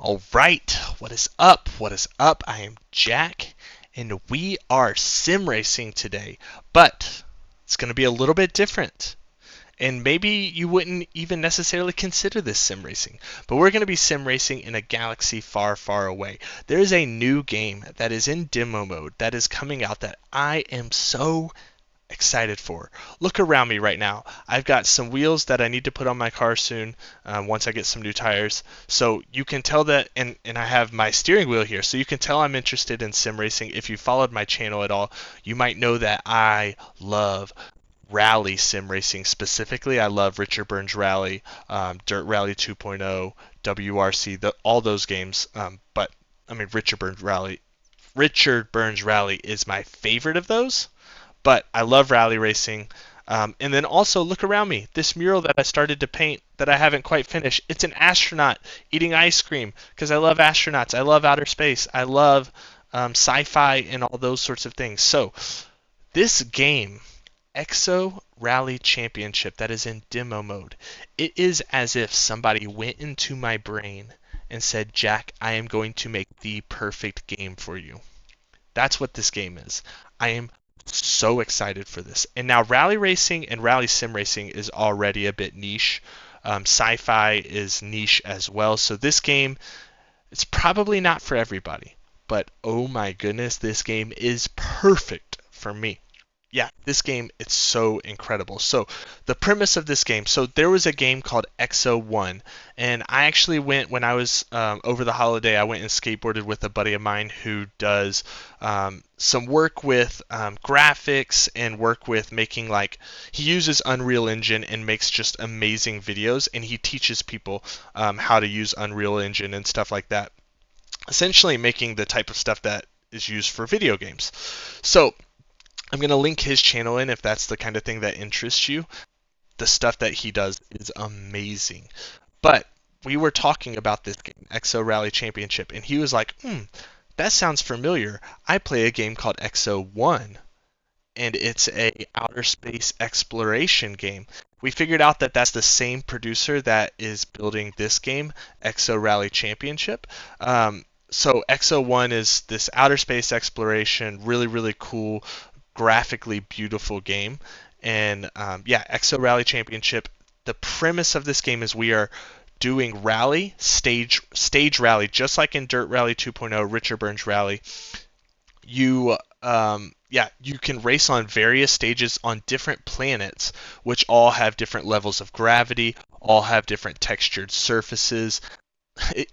All right, what is up? What is up? I am Jack, and we are sim racing today, but it's going to be a little bit different. And maybe you wouldn't even necessarily consider this sim racing, but we're going to be sim racing in a galaxy far, far away. There is a new game that is in demo mode that is coming out that I am so excited for. Look around me right now. I've got some wheels that I need to put on my car soon once I get some new tires. So you can tell that, and I have my steering wheel here. So you can tell I'm interested in sim racing. If you followed my channel at all, you might know that I love rally sim racing. Specifically, I love Richard Burns Rally, Dirt Rally 2.0, WRC, all those games. But I mean, Richard Burns Rally is my favorite of those. But I love rally racing. And then also look around me. This mural that I started to paint that I haven't quite finished. It's an astronaut eating ice cream because I love astronauts. I love outer space. I love sci-fi and all those sorts of things. So this game, Exo Rally Championship, that is in demo mode, it is as if somebody went into my brain and said, Jack, I am going to make the perfect game for you. That's what this game is. I am so excited for this. And now rally racing and rally sim racing is already a bit niche. Sci-fi is niche as well. So this game, it's probably not for everybody. But oh my goodness, this game is perfect for me. Yeah, this game, it's so incredible. So the premise of this game, so there was a game called Exo 1, and I actually went, when I was over the holiday, I went and skateboarded with a buddy of mine who does some work with graphics and work with making, like, he uses Unreal Engine and makes just amazing videos, and he teaches people how to use Unreal Engine and stuff like that. Essentially making the type of stuff that is used for video games. So I'm going to link his channel in if that's the kind of thing that interests you. The stuff that he does is amazing. But we were talking about this game, Exo Rally Championship, and he was like, that sounds familiar. I play a game called Exo 1, and it's a outer space exploration game. We figured out that that's the same producer that is building this game, Exo Rally Championship. So Exo 1 is this outer space exploration, really, really cool, graphically beautiful game. And Exo Rally Championship, the premise of this game is we are doing rally, stage rally, just like in Dirt Rally 2.0, Richard Burns Rally. You can race on various stages on different planets, which all have different levels of gravity, all have different textured surfaces.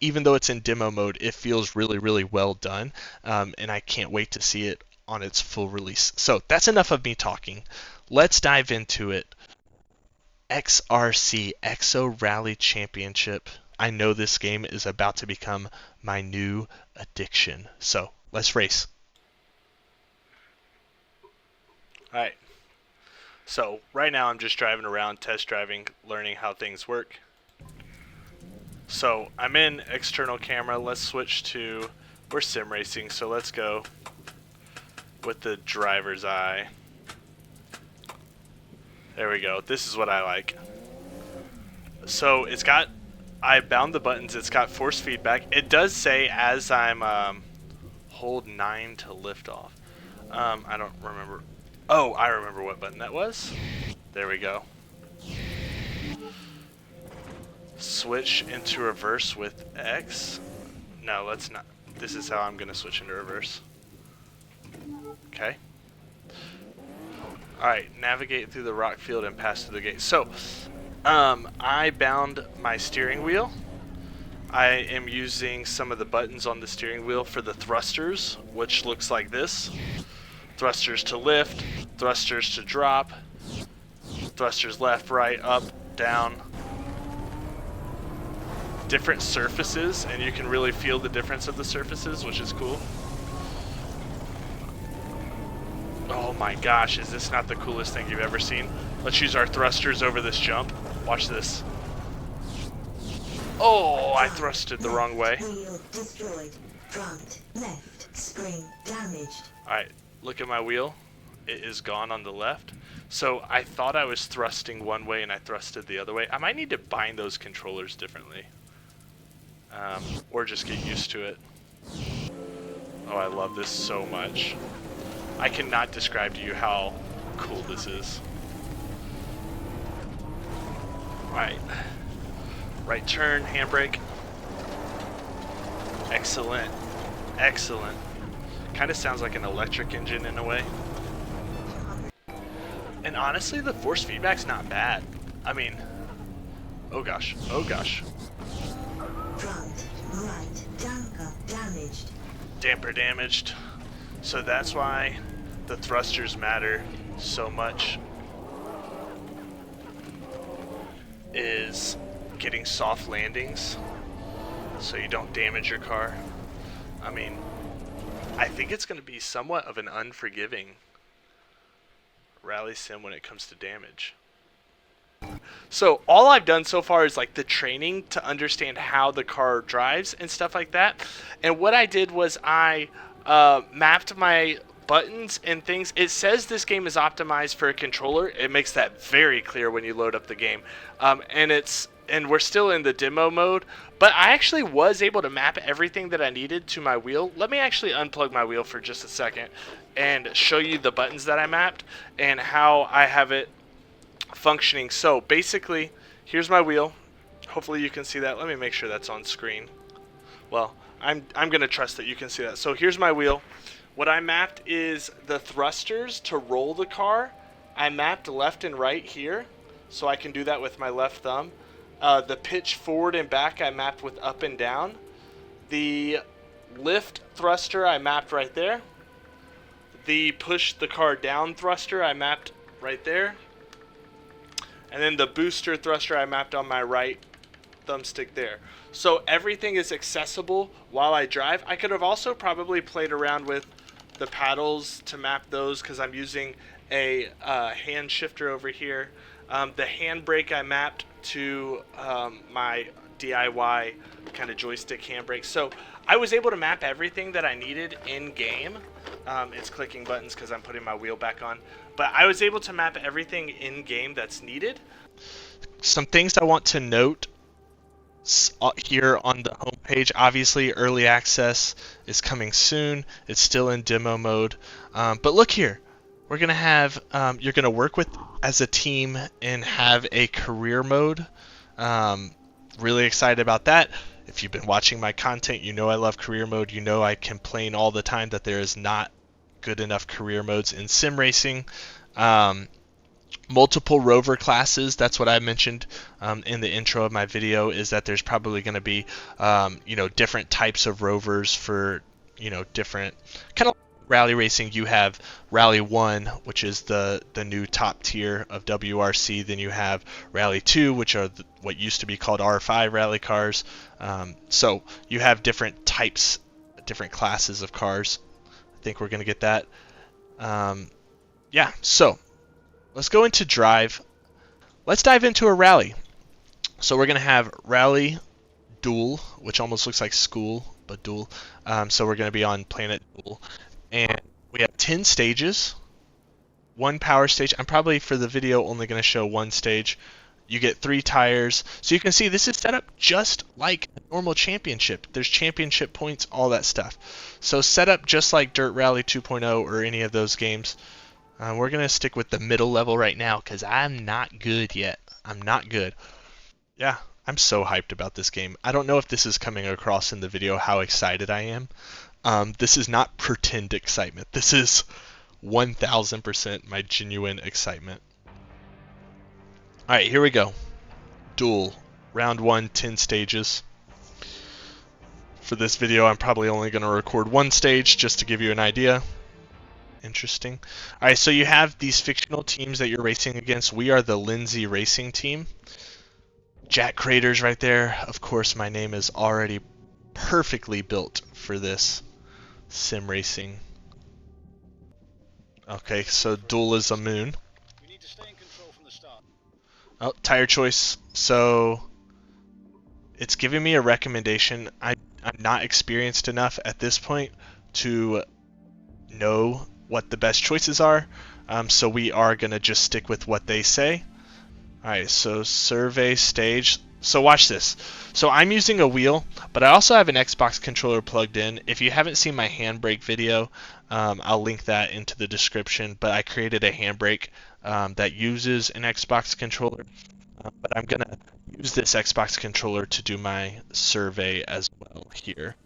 Even though it's in demo mode, it feels really, really well done, and I can't wait to see it on its full release. So that's enough of me talking. Let's dive into it. XRC, Exo Rally Championship. I know this game is about to become my new addiction. So let's race. Alright, so right now I'm just driving around, test driving, learning how things work. So I'm in external camera. Let's switch to, we're sim racing, so let's go with the driver's eye. There we go. This is what I like. So it's got, I bound the buttons, it's got force feedback. It does say as I'm hold 9 to lift off. I don't remember. Oh, I remember what button that was. There we go. Switch into reverse with X. No, let's not. This is how I'm going to switch into reverse. Okay. Alright, navigate through the rock field and pass through the gate. So, I bound my steering wheel. I am using some of the buttons on the steering wheel for the thrusters, which looks like this. Thrusters to lift, thrusters to drop, thrusters left, right, up, down. Different surfaces, and you can really feel the difference of the surfaces, which is cool. Oh my gosh, is this not the coolest thing you've ever seen? Let's use our thrusters over this jump. Watch this. Oh, I thrusted the wrong way. Wheel destroyed. Front left spring damaged. Alright, look at my wheel. It is gone on the left. So I thought I was thrusting one way and I thrusted the other way. I might need to bind those controllers differently. or just get used to it. Oh, I love this so much. I cannot describe to you how cool this is. Alright. Right turn, handbrake. Excellent. Excellent. Kind of sounds like an electric engine in a way. And honestly, the force feedback's not bad. I mean, oh gosh, oh gosh. Front, right, damper damaged. Damper damaged. So that's why the thrusters matter so much. Is getting soft landings so you don't damage your car. I mean, I think it's going to be somewhat of an unforgiving rally sim when it comes to damage. So all I've done so far is like the training to understand how the car drives and stuff like that. And what I did was I mapped my buttons and things. It says this game is optimized for a controller. It makes that very clear when you load up the game. And we're still in the demo mode, but I actually was able to map everything that I needed to my wheel. Let me actually unplug my wheel for just a second and show you the buttons that I mapped and how I have it functioning. So basically, here's my wheel. Hopefully you can see that. Let me make sure that's on screen. Well, I'm gonna trust that you can see that. So here's my wheel. What I mapped is the thrusters to roll the car. I mapped left and right here, so I can do that with my left thumb. The pitch forward and back I mapped with up and down. The lift thruster I mapped right there. The push the car down thruster I mapped right there. And then the booster thruster I mapped on my right thumbstick there. So everything is accessible while I drive. I could have also probably played around with the paddles to map those because I'm using a hand shifter over here. The handbrake I mapped to my DIY kind of joystick handbrake. So I was able to map everything that I needed in game. It's clicking buttons because I'm putting my wheel back on. But I was able to map everything in game that's needed. Some things I want to note here on the homepage. Obviously, early access is coming soon. It's still in demo mode. But look here. We're going to have, you're going to work with as a team and have a career mode. Really excited about that. If you've been watching my content, you know I love career mode. You know I complain all the time that there is not good enough career modes in sim racing. Multiple rover classes, that's what I mentioned in the intro of my video, is that there's probably going to be different types of rovers for different kind of rally racing. You have Rally 1, which is the new top tier of WRC. Then you have Rally 2, which are what used to be called R5 rally cars. So you have different types, different classes of cars. I think we're going to get that. Yeah, so let's go into drive. Let's dive into a rally. So we're going to have Rally Duel, which almost looks like school, but duel. So we're going to be on Planet Duel. And we have 10 stages, one power stage. I'm probably, for the video, only going to show one stage. You get 3 tires. So you can see this is set up just like a normal championship. There's championship points, all that stuff. So set up just like Dirt Rally 2.0 or any of those games. We're going to stick with the middle level right now because I'm not good yet. I'm not good. Yeah, I'm so hyped about this game. I don't know if this is coming across in the video how excited I am. This is not pretend excitement. This is 1000% my genuine excitement. Alright, here we go. Duel. Round 1, 10 stages. For this video, I'm probably only going to record one stage just to give you an idea. Interesting. Alright, so you have these fictional teams that you're racing against. We are the Lindsay Racing team. Jack Craters right there. Of course, my name is already perfectly built for this sim racing. Okay, so Duel is a moon. You need to stay in control from the start. Oh, tire choice. So it's giving me a recommendation. I'm not experienced enough at this point to know what the best choices are. So we are going to just stick with what they say. Alright, so survey stage. So watch this. So I'm using a wheel, but I also have an Xbox controller plugged in. If you haven't seen my handbrake video, I'll link that into the description. But I created a handbrake that uses an Xbox controller. But I'm going to use this Xbox controller to do my survey as well here.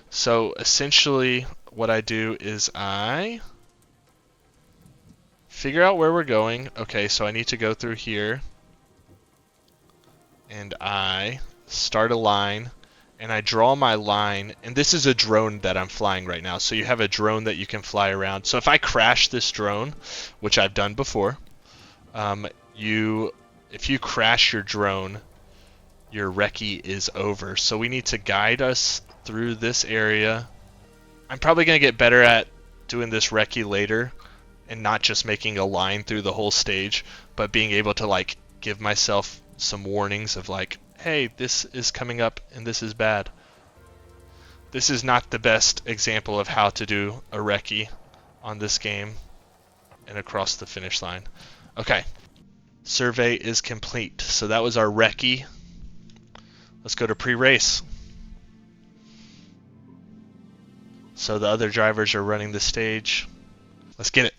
So essentially what I do is I figure out where we're going. Okay, so I need to go through here. And I start a line, and I draw my line, and this is a drone that I'm flying right now. So you have a drone that you can fly around. So if I crash this drone, which I've done before, if you crash your drone, your recce is over. So we need to guide us through this area. I'm probably going to get better at doing this recce later and not just making a line through the whole stage, but being able to like give myself some warnings of like, hey, this is coming up and this is bad. This is not the best example of how to do a recce on this game and across the finish line. Okay, survey is complete. So that was our recce. Let's go to pre-race. So the other drivers are running the stage. Let's get it.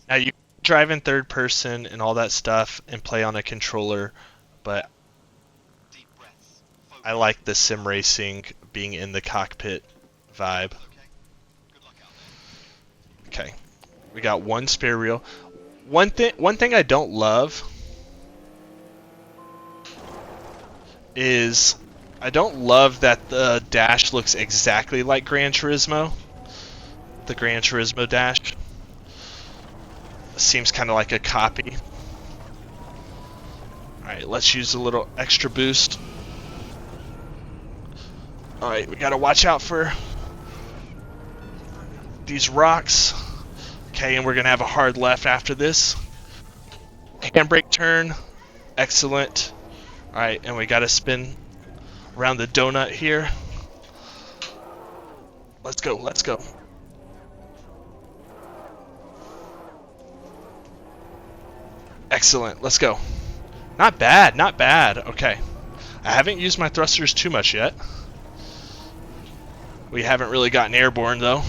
Now you drive in third person and all that stuff and play on a controller, but I like the sim racing being in the cockpit vibe. Okay, we got one spare reel. One thing I don't love is I don't love that the dash looks exactly like Gran Turismo. The Gran Turismo dash seems kind of like a copy. Alright, let's use a little extra boost. Alright, we gotta watch out for these rocks. Okay, and we're gonna have a hard left after this. Handbrake turn. Excellent. Alright, and we gotta spin around the donut here. Let's go, let's go. Excellent, let's go. Not bad, not bad. Okay. I haven't used my thrusters too much yet. We haven't really gotten airborne though.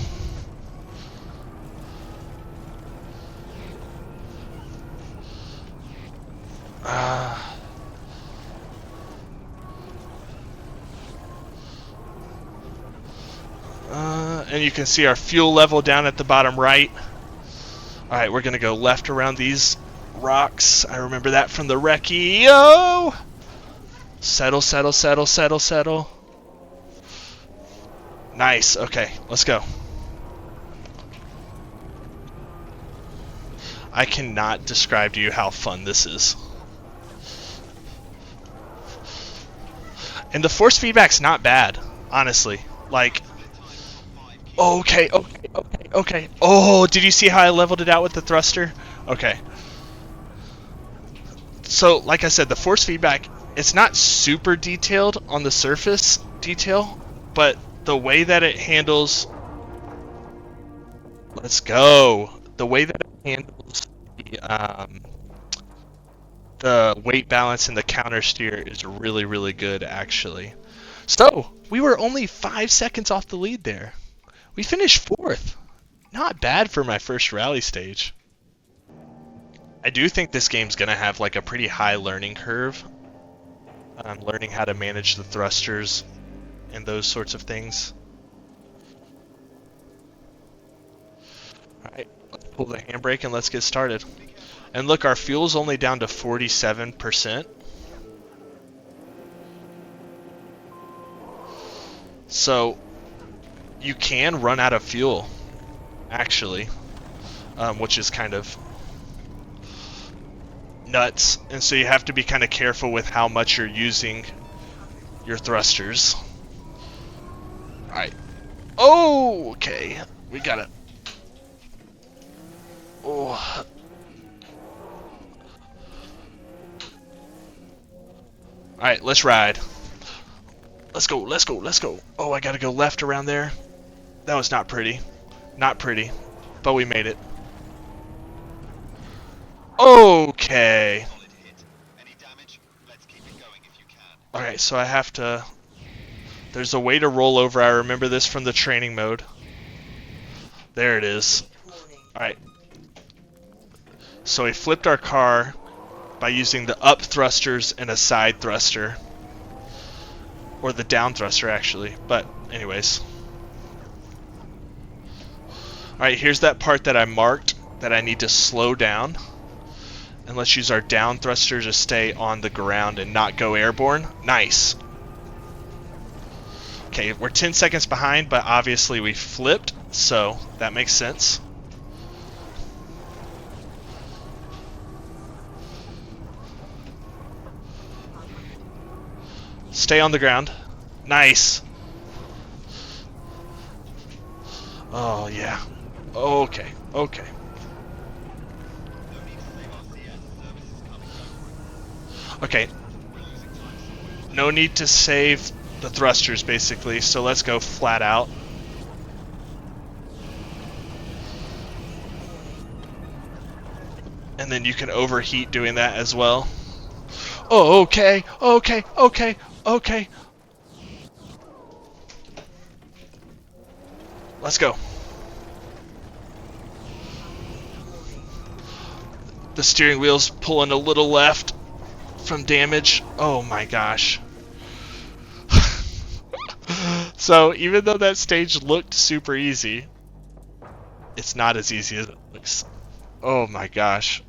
And you can see our fuel level down at the bottom right. Alright, we're going to go left around these rocks. I remember that from the recce. Yo! Settle, settle, settle, settle, settle. Nice. Okay, let's go. I cannot describe to you how fun this is. And the force feedback's not bad, honestly. Like, okay. Oh, did you see how I leveled it out with the thruster? Okay. So, like I said, the force feedback, it's not super detailed on the surface detail, but the way that it handles... Let's go. The way that it handles the weight balance and the counter steer is really, really good, actually. So, we were only 5 seconds off the lead there. We finished 4th. Not bad for my first rally stage. I do think this game's going to have like a pretty high learning curve. Learning how to manage the thrusters and those sorts of things. Alright, let's pull the handbrake and let's get started. And look, our fuel's only down to 47%. So, you can run out of fuel, actually, which is kind of nuts. And so you have to be kind of careful with how much you're using your thrusters. Alright. Oh, okay. We gotta... Oh... Alright, let's ride. Let's go, let's go, let's go. Oh, I gotta go left around there. That was not pretty. Not pretty. But we made it. Okay. Alright, so I have to... There's a way to roll over. I remember this from the training mode. There it is. Alright. So we flipped our car by using the up thrusters and a side thruster. Or the down thruster, actually. But, anyways. Alright, here's that part that I marked that I need to slow down. And let's use our down thruster to stay on the ground and not go airborne. Nice. Okay, we're 10 seconds behind, but obviously we flipped, so that makes sense. Stay on the ground. Nice. Oh, yeah. Okay, okay. Okay. No need to save the thrusters, basically, so let's go flat out. And then you can overheat doing that as well. Oh, okay, okay, okay, okay. Let's go. The steering wheel's pulling a little left from damage. Oh my gosh. So even though that stage looked super easy, it's not as easy as it looks. Oh my gosh.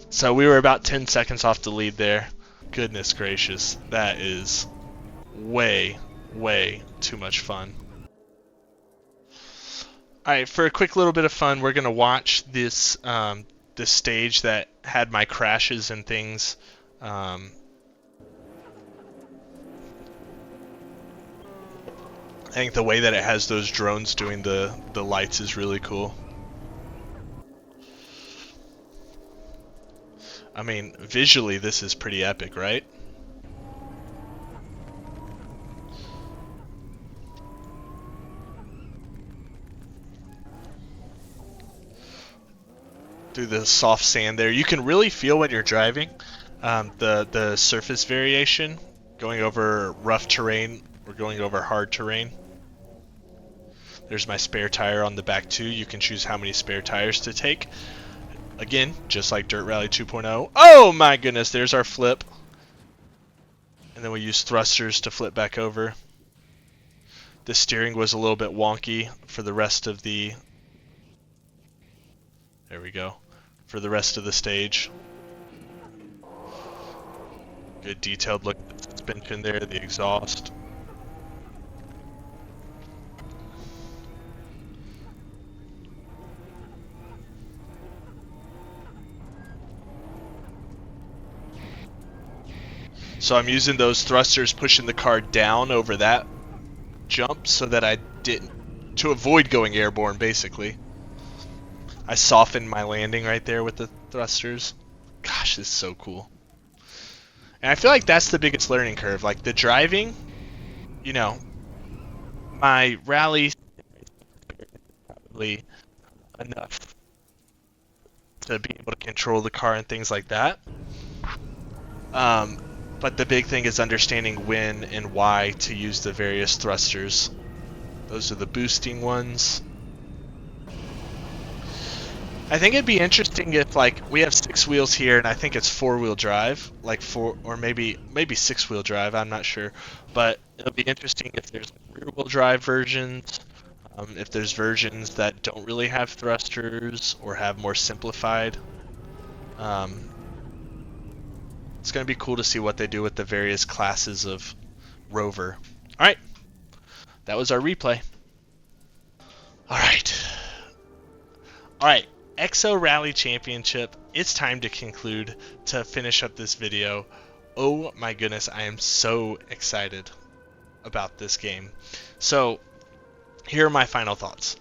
So we were about 10 seconds off the lead there. Goodness gracious. That is way, way too much fun. Alright, for a quick little bit of fun, we're going to watch this this stage that had my crashes and things. I think the way that it has those drones doing the lights is really cool. I mean, visually this is pretty epic, right? Through the soft sand there, you can really feel when you're driving the surface variation, going over rough terrain or going over hard terrain. There's my spare tire on the back too. You can choose how many spare tires to take. Again, just like Dirt Rally 2.0. Oh my goodness, there's our flip. And then we use thrusters to flip back over. The steering was a little bit wonky for the rest of the... There we go. For the rest of the stage. Good detailed look at the suspension there, the exhaust. So I'm using those thrusters pushing the car down over that jump so that I didn't, to avoid going airborne basically. I softened my landing right there with the thrusters. Gosh, this is so cool. And I feel like that's the biggest learning curve. Like the driving, you know, my rally probably enough to be able to control the car and things like that. But the big thing is understanding when and why to use the various thrusters. Those are the boosting ones. I think it'd be interesting if, like, we have 6 wheels here and I think it's 4-wheel drive, like 4 or maybe 6-wheel drive, I'm not sure. But it'll be interesting if there's rear-wheel drive versions, if there's versions that don't really have thrusters or have more simplified. It's going to be cool to see what they do with the various classes of rover. Alright, that was our replay. Alright, Exo Rally Championship, it's time to conclude, to finish up this video. Oh my goodness, I am so excited about this game. So, here are my final thoughts.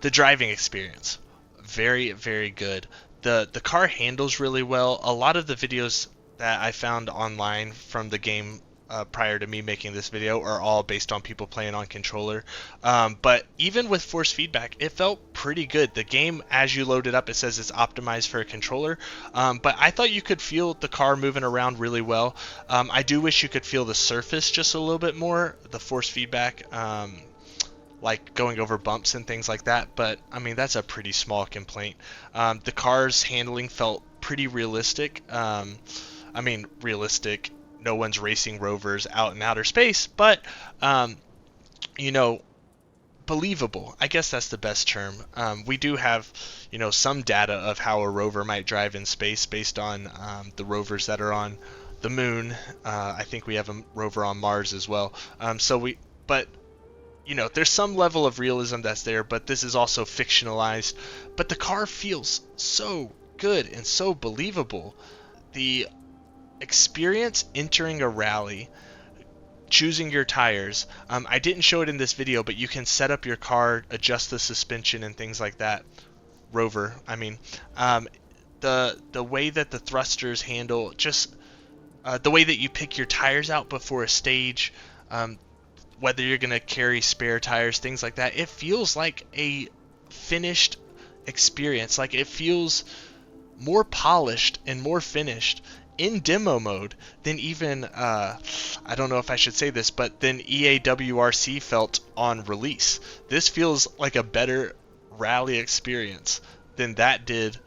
The driving experience, very, very good. The car handles really well. A lot of the videos that I found online from the game prior to me making this video are all based on people playing on controller. But even with force feedback, it felt pretty good. The game, as you load it up, it says it's optimized for a controller. But I thought you could feel the car moving around really well. I do wish you could feel the surface just a little bit more, the force feedback. Like going over bumps and things like that, but I mean that's a pretty small complaint. The car's handling felt pretty realistic. I mean realistic. No one's racing rovers out in outer space, but you know, believable. I guess that's the best term. We do have, some data of how a rover might drive in space based on the rovers that are on the moon. I think we have a rover on Mars as well. But there's some level of realism that's there, but this is also fictionalized. But the car feels so good and so believable. The experience entering a rally, choosing your tires. I didn't show it in this video, but you can set up your car, adjust the suspension and things like that. Rover, I mean. The way that the thrusters handle, just the way that you pick your tires out before a stage, whether you're going to carry spare tires, things like that, it feels like a finished experience. Like it feels more polished and more finished in demo mode than even, I don't know if I should say this, but than EAWRC felt on release. This feels like a better rally experience than that did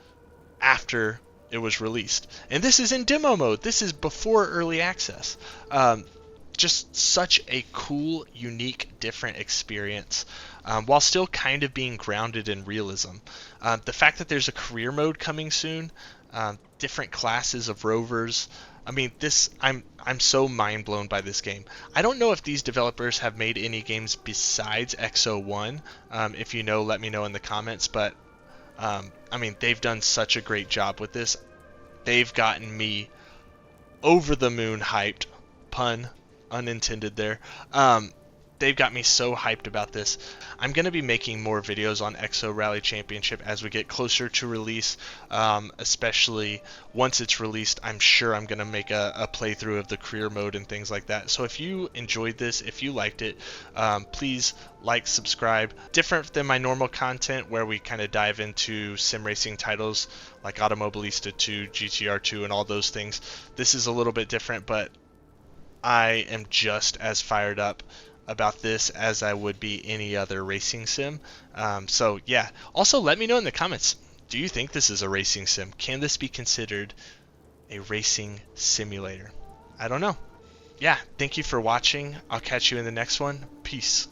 after it was released. And this is in demo mode. This is before early access. Just such a cool, unique, different experience, while still kind of being grounded in realism. The fact that there's a career mode coming soon, different classes of rovers. I mean, I'm so mind blown by this game. I don't know if these developers have made any games besides Exo 1. If you know, let me know in the comments. But I mean, they've done such a great job with this. They've gotten me over the moon hyped. Pun unintended there. They've got me so hyped about this. I'm going to be making more videos on Exo Rally Championship as we get closer to release, especially once it's released. I'm sure I'm going to make a playthrough of the career mode and things like that. So if you enjoyed this, if you liked it, please like, subscribe. Different than my normal content where we kind of dive into sim racing titles like Automobilista 2, GTR 2, and all those things. This is a little bit different, but I am just as fired up about this as I would be any other racing sim. So yeah, also let me know in the comments, do you think this is a racing sim? Can this be considered a racing simulator? I don't know. Yeah, thank you for watching. I'll catch you in the next one. Peace.